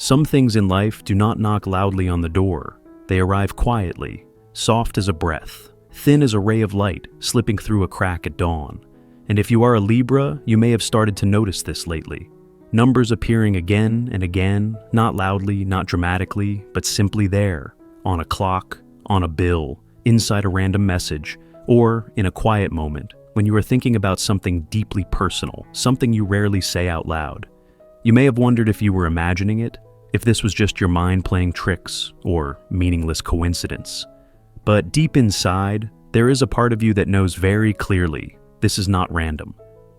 Some things in life do not knock loudly on the door. They arrive quietly, soft as a breath, thin as a ray of light slipping through a crack at dawn. And if you are a Libra, you may have started to notice this lately. Numbers appearing again and again, not loudly, not dramatically, but simply there, on a clock, on a bill, inside a random message, or in a quiet moment when you are thinking about something deeply personal, something you rarely say out loud. You may have wondered if you were imagining it, if this was just your mind playing tricks or meaningless coincidence. But deep inside, there is a part of you that knows very clearly this is not random.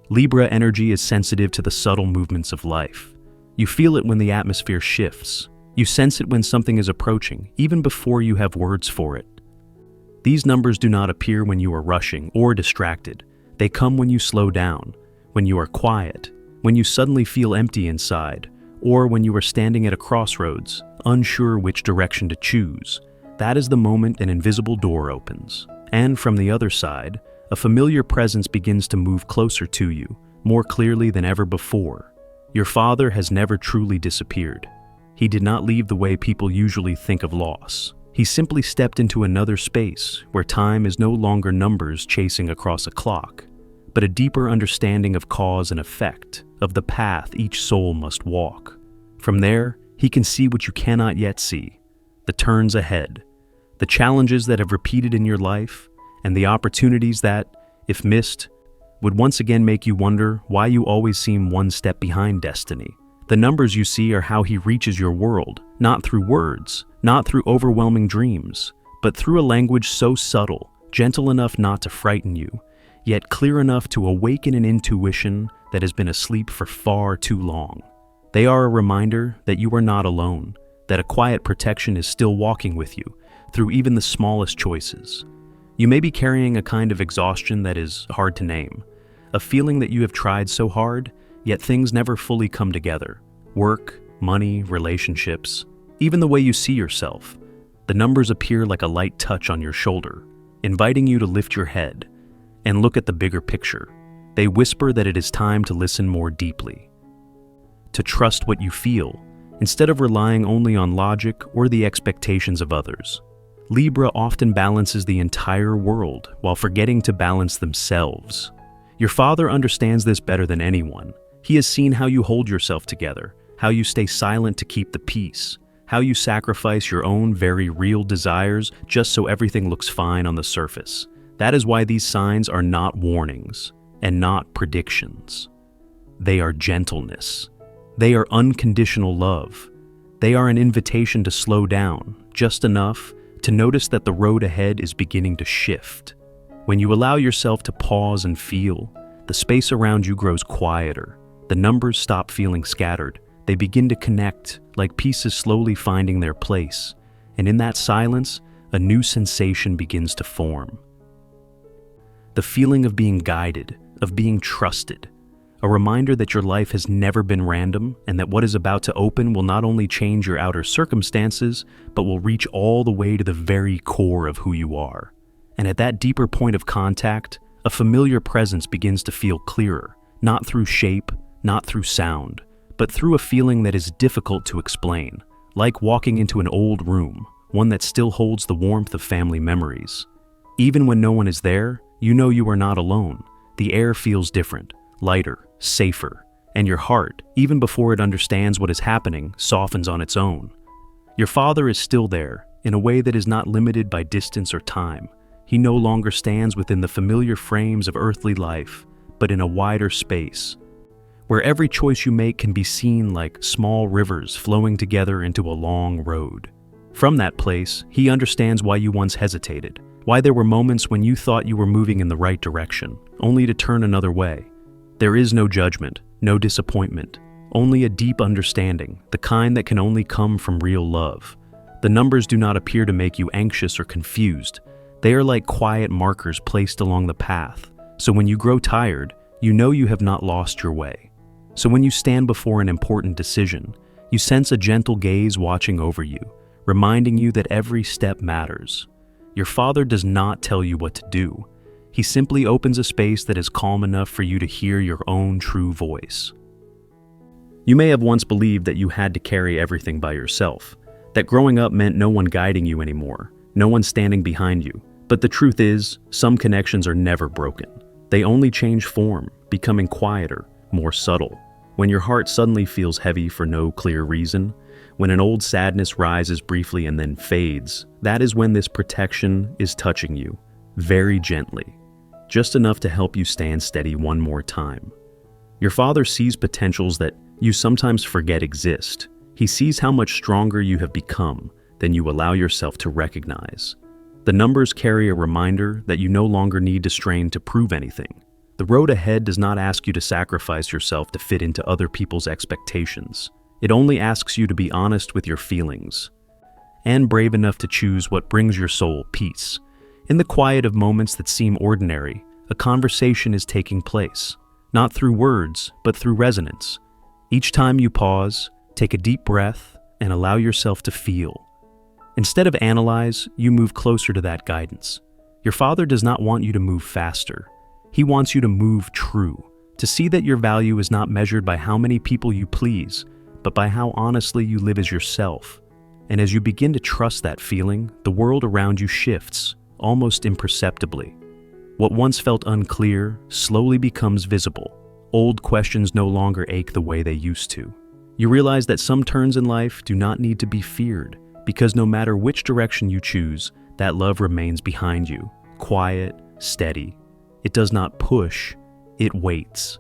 Libra energy is sensitive to the subtle movements of life. You feel it when the atmosphere shifts. You sense it when something is approaching, even before you have words for it. These numbers do not appear when you are rushing or distracted. They come when you slow down, when you are quiet, when you suddenly feel empty inside, or when you are standing at a crossroads, unsure which direction to choose. That is the moment an invisible door opens. And from the other side, a familiar presence begins to move closer to you, more clearly than ever before. Your father has never truly disappeared. He did not leave the way people usually think of loss. He simply stepped into another space where time is no longer numbers chasing across a clock, but a deeper understanding of cause and effect, of the path each soul must walk. From there, he can see what you cannot yet see, the turns ahead, the challenges that have repeated in your life, and the opportunities that, if missed, would once again make you wonder why you always seem one step behind destiny. The numbers you see are how he reaches your world, not through words, not through overwhelming dreams, but through a language so subtle, gentle enough not to frighten you, yet clear enough to awaken an intuition that has been asleep for far too long. They are a reminder that you are not alone, that a quiet protection is still walking with you through even the smallest choices. You may be carrying a kind of exhaustion that is hard to name, a feeling that you have tried so hard, yet things never fully come together. Work, money, relationships, even the way you see yourself. The numbers appear like a light touch on your shoulder, inviting you to lift your head and look at the bigger picture. They whisper that it is time to listen more deeply, to trust what you feel, instead of relying only on logic or the expectations of others. Libra often balances the entire world while forgetting to balance themselves. Your father understands this better than anyone. He has seen how you hold yourself together, how you stay silent to keep the peace, how you sacrifice your own very real desires just so everything looks fine on the surface. That is why these signs are not warnings and not predictions. They are gentleness. They are unconditional love. They are an invitation to slow down, just enough to notice that the road ahead is beginning to shift. When you allow yourself to pause and feel, the space around you grows quieter. The numbers stop feeling scattered. They begin to connect, like pieces slowly finding their place. And in that silence, a new sensation begins to form. The feeling of being guided, of being trusted. A reminder that your life has never been random and that what is about to open will not only change your outer circumstances, but will reach all the way to the very core of who you are. And at that deeper point of contact, a familiar presence begins to feel clearer, not through shape, not through sound, but through a feeling that is difficult to explain, like walking into an old room, one that still holds the warmth of family memories. Even when no one is there, you know you are not alone. The air feels different, lighter, safer, and your heart, even before it understands what is happening, softens on its own. Your father is still there, in a way that is not limited by distance or time. He no longer stands within the familiar frames of earthly life, but in a wider space, where every choice you make can be seen like small rivers flowing together into a long road. From that place, he understands why you once hesitated, why there were moments when you thought you were moving in the right direction, only to turn another way. There is no judgment, no disappointment, only a deep understanding, the kind that can only come from real love. The numbers do not appear to make you anxious or confused. They are like quiet markers placed along the path, so when you grow tired, you know you have not lost your way. So when you stand before an important decision, you sense a gentle gaze watching over you, reminding you that every step matters. Your father does not tell you what to do. He simply opens a space that is calm enough for you to hear your own true voice. You may have once believed that you had to carry everything by yourself, that growing up meant no one guiding you anymore, no one standing behind you. But the truth is, some connections are never broken. They only change form, becoming quieter, more subtle. When your heart suddenly feels heavy for no clear reason, when an old sadness rises briefly and then fades, that is when this protection is touching you, very gently, just enough to help you stand steady one more time. Your father sees potentials that you sometimes forget exist. He sees how much stronger you have become than you allow yourself to recognize. The numbers carry a reminder that you no longer need to strain to prove anything. The road ahead does not ask you to sacrifice yourself to fit into other people's expectations. It only asks you to be honest with your feelings and brave enough to choose what brings your soul peace. In the quiet of moments that seem ordinary, a conversation is taking place, not through words, but through resonance. Each time you pause, take a deep breath and allow yourself to feel. Instead of analyze, you move closer to that guidance. Your father does not want you to move faster. He wants you to move true, to see that your value is not measured by how many people you please, but by how honestly you live as yourself. And as you begin to trust that feeling, the world around you shifts, almost imperceptibly. What once felt unclear slowly becomes visible. Old questions no longer ache the way they used to. You realize that some turns in life do not need to be feared, because no matter which direction you choose, that love remains behind you, quiet, steady. It does not push, it waits.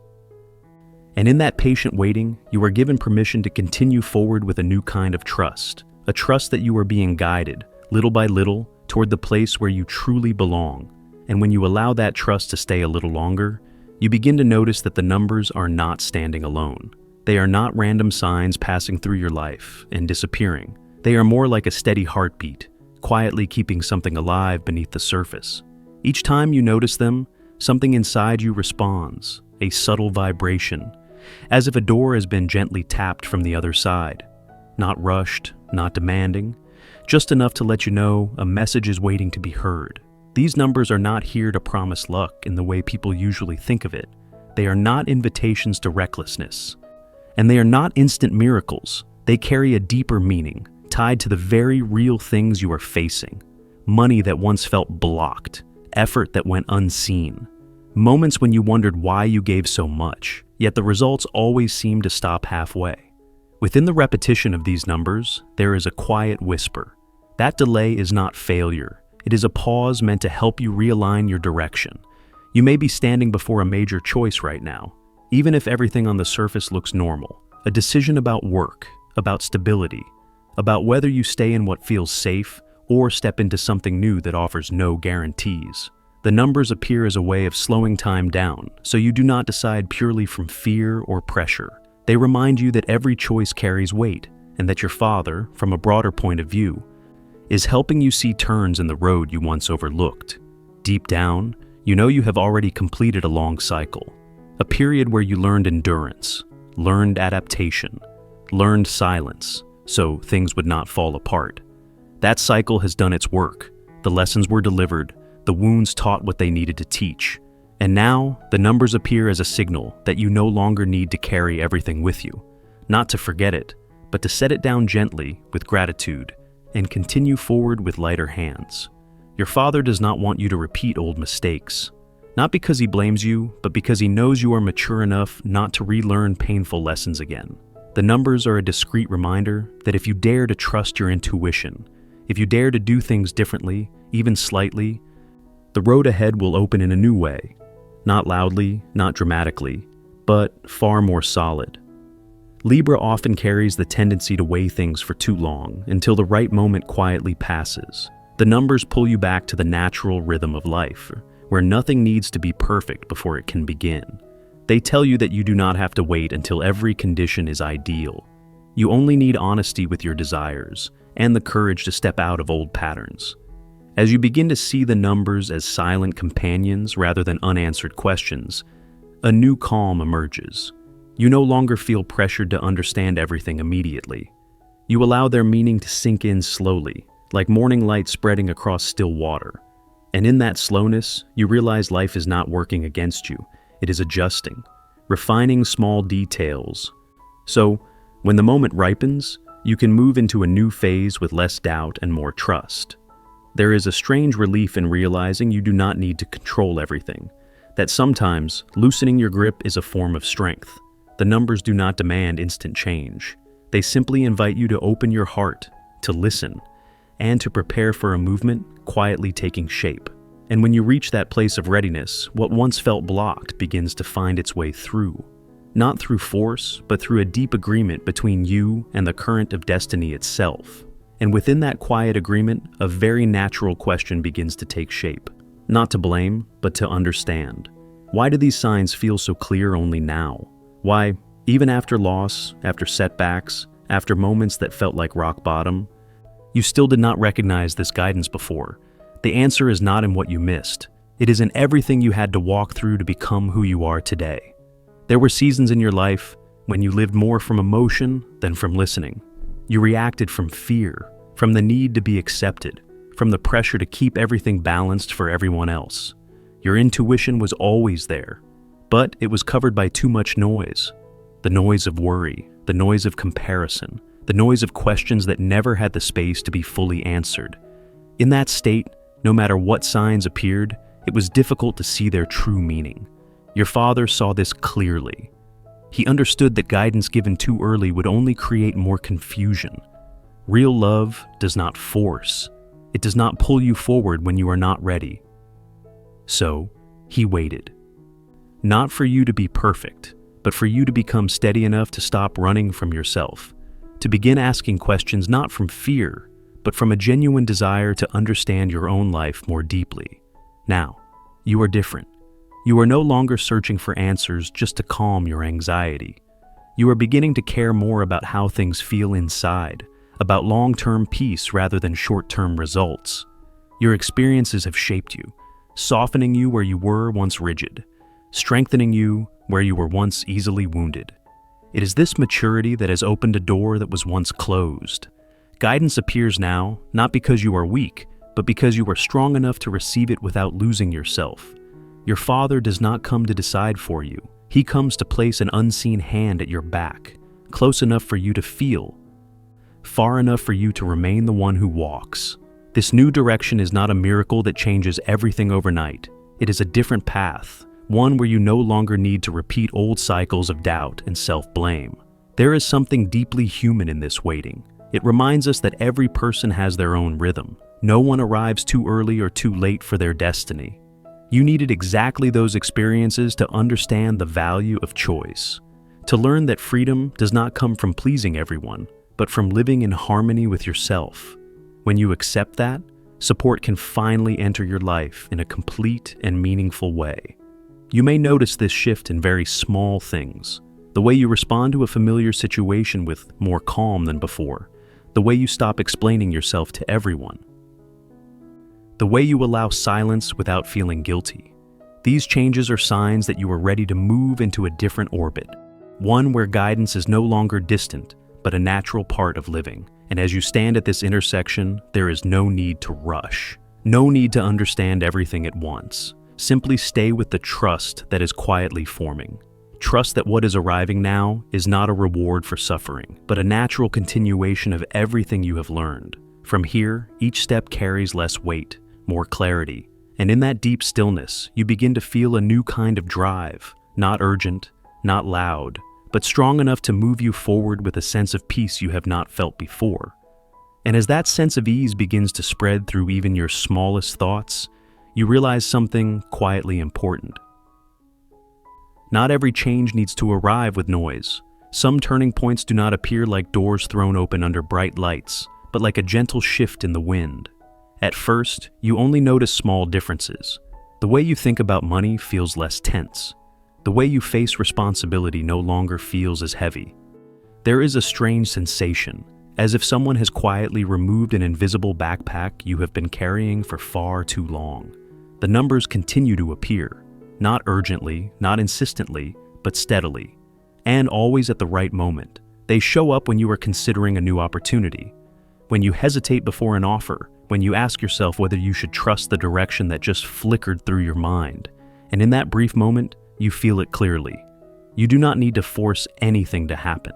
And in that patient waiting, you are given permission to continue forward with a new kind of trust, a trust that you are being guided, little by little, toward the place where you truly belong. And when you allow that trust to stay a little longer, you begin to notice that the numbers are not standing alone. They are not random signs passing through your life and disappearing. They are more like a steady heartbeat, quietly keeping something alive beneath the surface. Each time you notice them, something inside you responds, a subtle vibration, as if a door has been gently tapped from the other side. Not rushed, not demanding, just enough to let you know a message is waiting to be heard. These numbers are not here to promise luck in the way people usually think of it. They are not invitations to recklessness. And they are not instant miracles. They carry a deeper meaning, tied to the very real things you are facing. Money that once felt blocked, effort that went unseen, moments when you wondered why you gave so much, yet the results always seemed to stop halfway. Within the repetition of these numbers, there is a quiet whisper. That delay is not failure. It is a pause meant to help you realign your direction. You may be standing before a major choice right now, even if everything on the surface looks normal. A decision about work, about stability, about whether you stay in what feels safe or step into something new that offers no guarantees. The numbers appear as a way of slowing time down, so you do not decide purely from fear or pressure. They remind you that every choice carries weight, and that your father, from a broader point of view, is helping you see turns in the road you once overlooked. Deep down, you know you have already completed a long cycle, a period where you learned endurance, learned adaptation, learned silence, so things would not fall apart. That cycle has done its work. The lessons were delivered, the wounds taught what they needed to teach, and now the numbers appear as a signal that you no longer need to carry everything with you, not to forget it, but to set it down gently with gratitude and continue forward with lighter hands. Your father does not want you to repeat old mistakes, not because he blames you, but because he knows you are mature enough not to relearn painful lessons again. The numbers are a discreet reminder that if you dare to trust your intuition, if you dare to do things differently, even slightly, the road ahead will open in a new way. Not loudly, not dramatically, but far more solid. Libra often carries the tendency to weigh things for too long until the right moment quietly passes. The numbers pull you back to the natural rhythm of life, where nothing needs to be perfect before it can begin. They tell you that you do not have to wait until every condition is ideal. You only need honesty with your desires and the courage to step out of old patterns. As you begin to see the numbers as silent companions rather than unanswered questions, a new calm emerges. You no longer feel pressured to understand everything immediately. You allow their meaning to sink in slowly, like morning light spreading across still water. And in that slowness, you realize life is not working against you. It is adjusting, refining small details, So, when the moment ripens, you can move into a new phase with less doubt and more trust. There is a strange relief in realizing you do not need to control everything, that sometimes loosening your grip is a form of strength. The numbers do not demand instant change. They simply invite you to open your heart, to listen, and to prepare for a movement quietly taking shape. And when you reach that place of readiness, what once felt blocked begins to find its way through. Not through force, but through a deep agreement between you and the current of destiny itself. And within that quiet agreement, a very natural question begins to take shape. Not to blame, but to understand. Why do these signs feel so clear only now? Why, even after loss, after setbacks, after moments that felt like rock bottom, you still did not recognize this guidance before? The answer is not in what you missed. It is in everything you had to walk through to become who you are today. There were seasons in your life when you lived more from emotion than from listening. You reacted from fear, from the need to be accepted, from the pressure to keep everything balanced for everyone else. Your intuition was always there, but it was covered by too much noise. The noise of worry, the noise of comparison, the noise of questions that never had the space to be fully answered. In that state, no matter what signs appeared, it was difficult to see their true meaning. Your father saw this clearly. He understood that guidance given too early would only create more confusion. Real love does not force. It does not pull you forward when you are not ready. So, he waited. Not for you to be perfect, but for you to become steady enough to stop running from yourself, to begin asking questions not from fear, but from a genuine desire to understand your own life more deeply. Now, you are different. You are no longer searching for answers just to calm your anxiety. You are beginning to care more about how things feel inside, about long-term peace rather than short-term results. Your experiences have shaped you, softening you where you were once rigid, strengthening you where you were once easily wounded. It is this maturity that has opened a door that was once closed. Guidance appears now, not because you are weak, but because you are strong enough to receive it without losing yourself. Your father does not come to decide for you. He comes to place an unseen hand at your back, close enough for you to feel, far enough for you to remain the one who walks. This new direction is not a miracle that changes everything overnight. It is a different path, one where you no longer need to repeat old cycles of doubt and self-blame. There is something deeply human in this waiting. It reminds us that every person has their own rhythm. No one arrives too early or too late for their destiny. You needed exactly those experiences to understand the value of choice, to learn that freedom does not come from pleasing everyone, but from living in harmony with yourself. When you accept that, support can finally enter your life in a complete and meaningful way. You may notice this shift in very small things, the way you respond to a familiar situation with more calm than before, the way you stop explaining yourself to everyone, the way you allow silence without feeling guilty. These changes are signs that you are ready to move into a different orbit, one where guidance is no longer distant, but a natural part of living. And as you stand at this intersection, there is no need to rush, no need to understand everything at once. Simply stay with the trust that is quietly forming. Trust that what is arriving now is not a reward for suffering, but a natural continuation of everything you have learned. From here, each step carries less weight, more clarity, and in that deep stillness, you begin to feel a new kind of drive, not urgent, not loud, but strong enough to move you forward with a sense of peace you have not felt before. And as that sense of ease begins to spread through even your smallest thoughts, you realize something quietly important. Not every change needs to arrive with noise. Some turning points do not appear like doors thrown open under bright lights, but like a gentle shift in the wind. At first, you only notice small differences. The way you think about money feels less tense. The way you face responsibility no longer feels as heavy. There is a strange sensation, as if someone has quietly removed an invisible backpack you have been carrying for far too long. The numbers continue to appear, not urgently, not insistently, but steadily, and always at the right moment. They show up when you are considering a new opportunity, when you hesitate before an offer, when you ask yourself whether you should trust the direction that just flickered through your mind. And in that brief moment, you feel it clearly. You do not need to force anything to happen.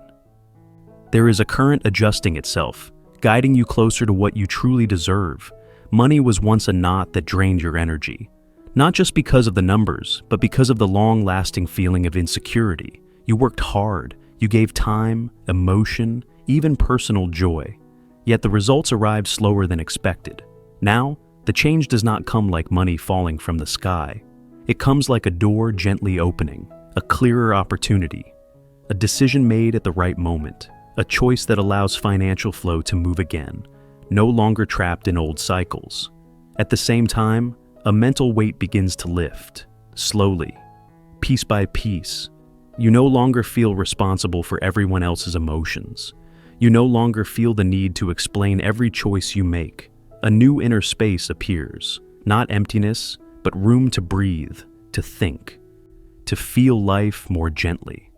There is a current adjusting itself, guiding you closer to what you truly deserve. Money was once a knot that drained your energy. Not just because of the numbers, but because of the long-lasting feeling of insecurity. You worked hard, you gave time, emotion, even personal joy. Yet the results arrived slower than expected. Now, the change does not come like money falling from the sky. It comes like a door gently opening, a clearer opportunity, a decision made at the right moment, a choice that allows financial flow to move again, no longer trapped in old cycles. At the same time, a mental weight begins to lift, slowly, piece by piece. You no longer feel responsible for everyone else's emotions. You no longer feel the need to explain every choice you make. A new inner space appears, not emptiness, but room to breathe, to think, to feel life more gently.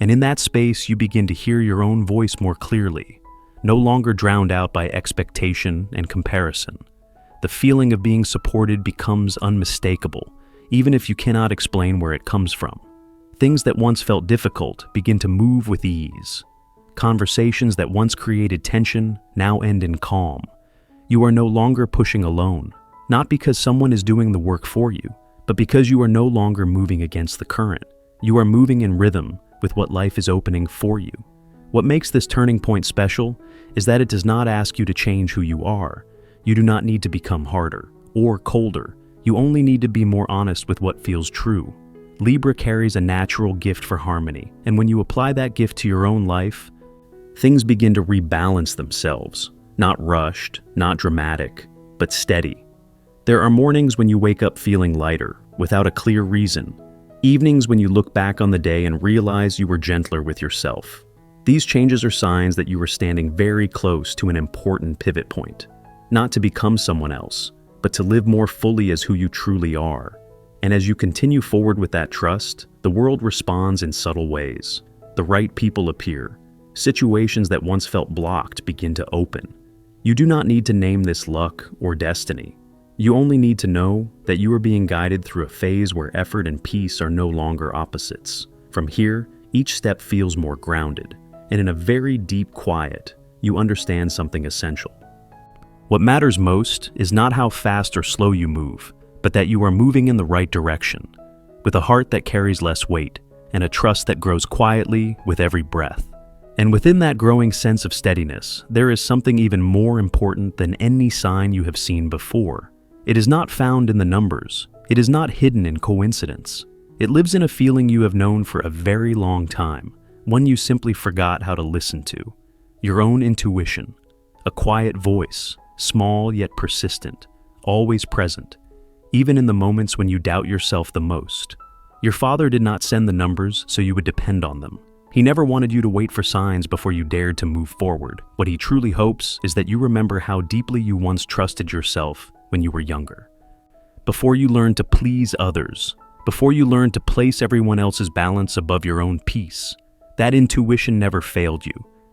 And in that space, you begin to hear your own voice more clearly, no longer drowned out by expectation and comparison. The feeling of being supported becomes unmistakable, even if you cannot explain where it comes from. Things that once felt difficult begin to move with ease. Conversations that once created tension now end in calm. You are no longer pushing alone, not because someone is doing the work for you, but because you are no longer moving against the current. You are moving in rhythm with what life is opening for you. What makes this turning point special is that it does not ask you to change who you are. You do not need to become harder or colder. You only need to be more honest with what feels true. Libra carries a natural gift for harmony, and when you apply that gift to your own life, things begin to rebalance themselves. Not rushed, not dramatic, but steady. There are mornings when you wake up feeling lighter, without a clear reason. Evenings when you look back on the day and realize you were gentler with yourself. These changes are signs that you are standing very close to an important pivot point. Not to become someone else, but to live more fully as who you truly are. And as you continue forward with that trust, the world responds in subtle ways. The right people appear. Situations that once felt blocked begin to open. You do not need to name this luck or destiny. You only need to know that you are being guided through a phase where effort and peace are no longer opposites. From here, each step feels more grounded, and in a very deep quiet, you understand something essential. What matters most is not how fast or slow you move, but that you are moving in the right direction, with a heart that carries less weight, and a trust that grows quietly with every breath. And within that growing sense of steadiness, there is something even more important than any sign you have seen before. It is not found in the numbers. It is not hidden in coincidence. It lives in a feeling you have known for a very long time, one you simply forgot how to listen to. Your own intuition, a quiet voice, small yet persistent, always present, even in the moments when you doubt yourself the most. Your father did not send the numbers so you would depend on them. He never wanted you to wait for signs before you dared to move forward. What he truly hopes is that you remember how deeply you once trusted yourself when you were younger. Before you learned to please others, before you learned to place everyone else's balance above your own peace, that intuition never failed you.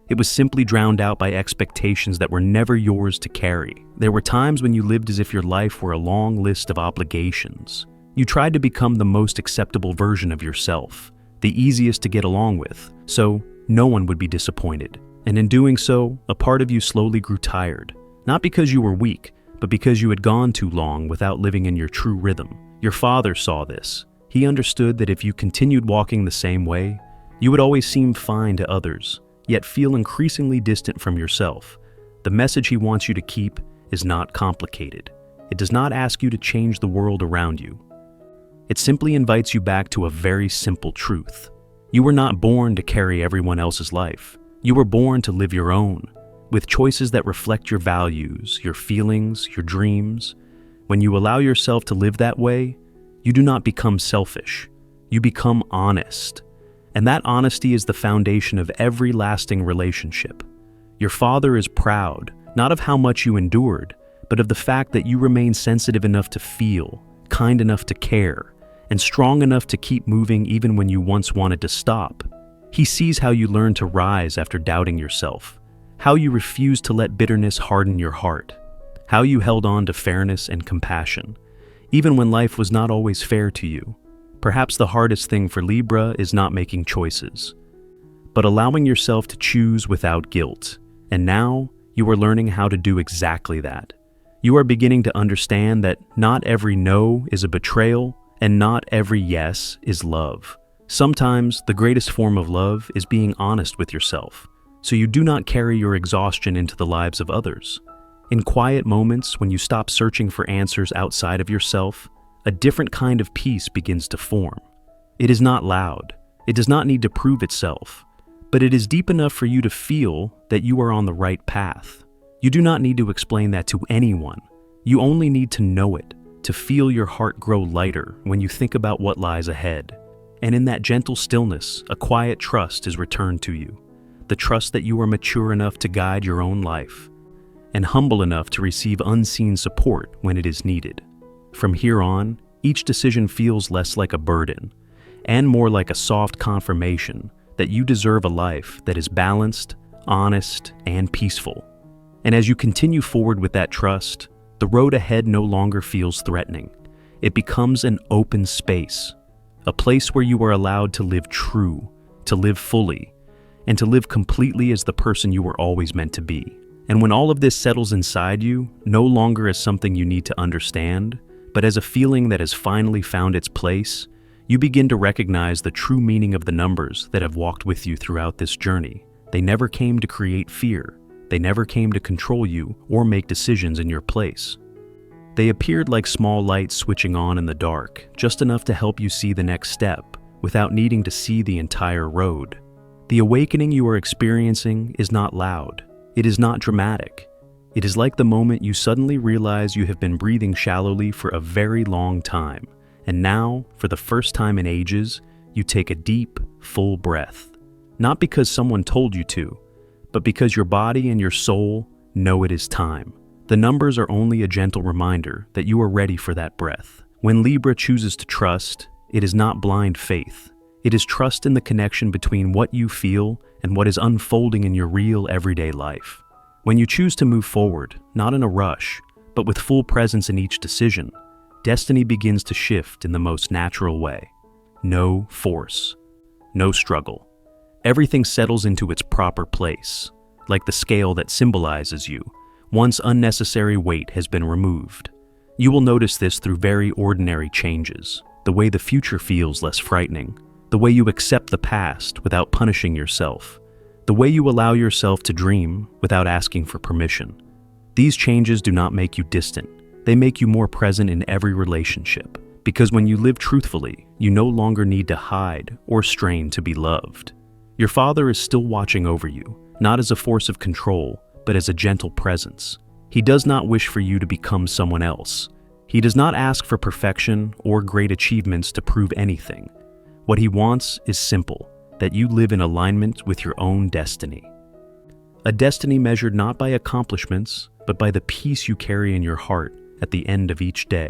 It was simply drowned out by expectations that were never yours to carry. There were times when you lived as if your life were a long list of obligations. You tried to become the most acceptable version of yourself, the easiest to get along with, so no one would be disappointed. And in doing so, a part of you slowly grew tired, not because you were weak, but because you had gone too long without living in your true rhythm. Your father saw this. He understood that if you continued walking the same way, you would always seem fine to others, yet feel increasingly distant from yourself. The message he wants you to keep is not complicated. It does not ask you to change the world around you. It simply invites you back to a very simple truth. You were not born to carry everyone else's life. You were born to live your own, with choices that reflect your values, your feelings, your dreams. When you allow yourself to live that way, you do not become selfish. You become honest. And that honesty is the foundation of every lasting relationship. Your father is proud, not of how much you endured, but of the fact that you remain sensitive enough to feel, kind enough to care, and strong enough to keep moving even when you once wanted to stop. He sees how you learned to rise after doubting yourself, how you refused to let bitterness harden your heart, how you held on to fairness and compassion, even when life was not always fair to you. Perhaps the hardest thing for Libra is not making choices, but allowing yourself to choose without guilt. And now, you are learning how to do exactly that. You are beginning to understand that not every no is a betrayal, and not every yes is love. Sometimes, the greatest form of love is being honest with yourself, so you do not carry your exhaustion into the lives of others. In quiet moments, when you stop searching for answers outside of yourself, a different kind of peace begins to form. It is not loud. It does not need to prove itself, but it is deep enough for you to feel that you are on the right path. You do not need to explain that to anyone. You only need to know it, to feel your heart grow lighter when you think about what lies ahead. And in that gentle stillness, a quiet trust is returned to you. The trust that you are mature enough to guide your own life, and humble enough to receive unseen support when it is needed. From here on, each decision feels less like a burden, and more like a soft confirmation that you deserve a life that is balanced, honest, and peaceful. And as you continue forward with that trust, the road ahead no longer feels threatening. It becomes an open space, a place where you are allowed to live true, to live fully, and to live completely as the person you were always meant to be. And when all of this settles inside you, no longer as something you need to understand, but as a feeling that has finally found its place, you begin to recognize the true meaning of the numbers that have walked with you throughout this journey. They never came to create fear. They never came to control you or make decisions in your place. They appeared like small lights switching on in the dark, just enough to help you see the next step, without needing to see the entire road. The awakening you are experiencing is not loud. It is not dramatic. It is like the moment you suddenly realize you have been breathing shallowly for a very long time, and now, for the first time in ages, you take a deep, full breath. Not because someone told you to, but because your body and your soul know it is time. The numbers are only a gentle reminder that you are ready for that breath. When Libra chooses to trust, it is not blind faith. It is trust in the connection between what you feel and what is unfolding in your real everyday life. When you choose to move forward, not in a rush, but with full presence in each decision, destiny begins to shift in the most natural way. No force, no struggle. Everything settles into its proper place, like the scale that symbolizes you. Once unnecessary weight has been removed. You will notice this through very ordinary changes, the way the future feels less frightening, the way you accept the past without punishing yourself, the way you allow yourself to dream without asking for permission. These changes do not make you distant. They make you more present in every relationship, because when you live truthfully, you no longer need to hide or strain to be loved. Your Father is still watching over you, not as a force of control, but as a gentle presence. He does not wish for you to become someone else. He does not ask for perfection or great achievements to prove anything. What he wants is simple, that you live in alignment with your own destiny. A destiny measured not by accomplishments, but by the peace you carry in your heart at the end of each day.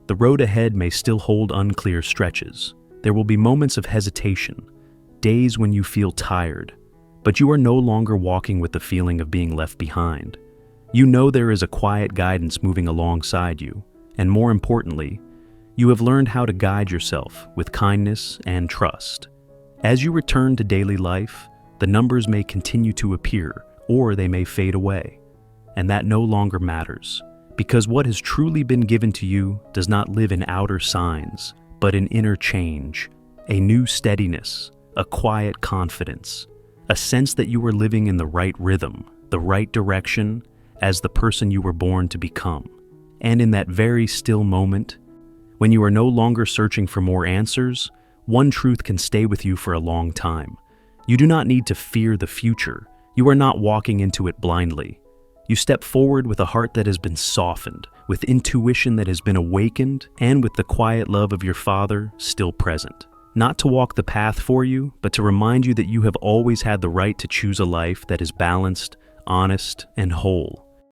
The road ahead may still hold unclear stretches. There will be moments of hesitation, days when you feel tired, but you are no longer walking with the feeling of being left behind. You know there is a quiet guidance moving alongside you, and more importantly, you have learned how to guide yourself with kindness and trust. As you return to daily life, the numbers may continue to appear, or they may fade away, and that no longer matters, because what has truly been given to you does not live in outer signs, but in inner change, a new steadiness, a quiet confidence, a sense that you are living in the right rhythm, the right direction, as the person you were born to become. And in that very still moment, when you are no longer searching for more answers, one truth can stay with you for a long time. You do not need to fear the future. You are not walking into it blindly. You step forward with a heart that has been softened, with intuition that has been awakened, and with the quiet love of your Father still present. Not to walk the path for you, but to remind you that you have always had the right to choose a life that is balanced, honest, and whole.